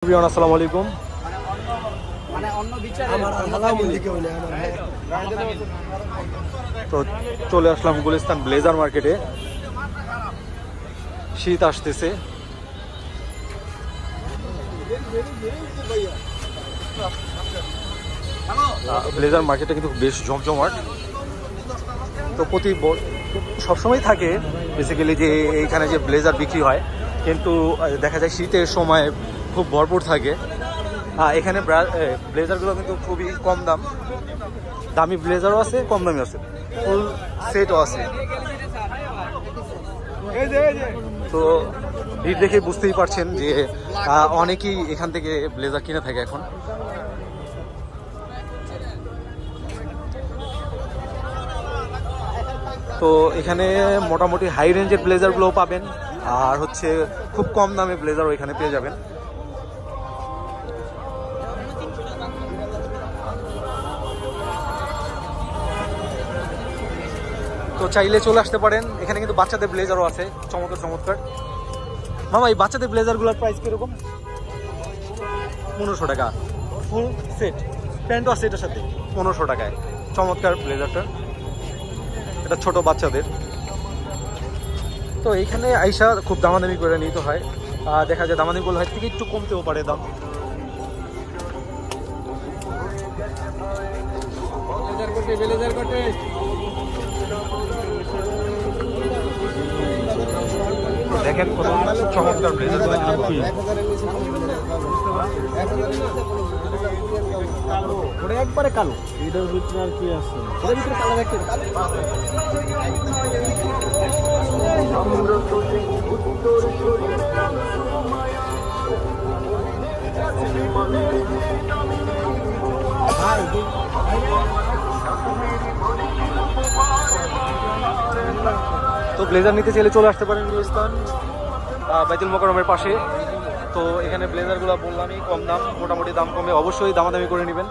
আসসালামু আলাইকুম। তো চলে আসলাম গুলিস্তান ব্লেজার মার্কেটে। শীত আসতেছে, ব্লেজার মার্কেটটা কিন্তু বেশ জমজমাট। তো সবসময় থাকে বেসিক্যালি যে এইখানে যে ব্লেজার বিক্রি হয়, কিন্তু দেখা যায় শীতের সময় খুব ভরপুর থাকে। এখানে ব্লেজারগুলো কিন্তু খুবই কম দামি ব্লেজারও আছে, কম দামি আছে, ফুল সেটও আছে। তো ভিড় দেখে বুঝতেই পারছেন যে অনেকেই এখান থেকে ব্লেজার কিনে থাকে এখন। তো এখানে মোটামুটি হাই রেঞ্জের ব্লেজারগুলোও পাবেন, আর হচ্ছে খুব কম দামে ব্লেজারও এখানে পেয়ে যাবেন। তো চাইলে চলে আসতে পারেন। এখানে কিন্তু বাচ্চাদের ব্লেজারও আছে, চমৎকার চমৎকার। মামা, এই বাচ্চাদের ব্লেজারগুলোর প্রাইস কিরকম? 1500 টাকা ফুল সেট, প্যান্টও আছে এটার সাথে, 1500 টাকায় চমৎকার ব্লেজারটা। এটা ছোট বাচ্চাদের। তো এইখানে আইসা খুব দামাদামি করে নিতে হয়, দেখা যায় দামাদামি করলে হয় থেকে একটু কমতেও পারে দাম। দেখেন কত চমৎকার ব্লেজার, একবারে কালো। এটার ভিতরে আর কি আছে? এটার ভিতরে কালার একটা তো ব্লেজার নিতে চাইলে চলে আসতে পারেন গুলিস্তান বাইতুল মোকাররমের পাশে। তো এখানে ব্লেজারগুলো বললামই কম দাম, মোটামুটি দাম কমে, অবশ্যই দামাদামি করে নেবেন।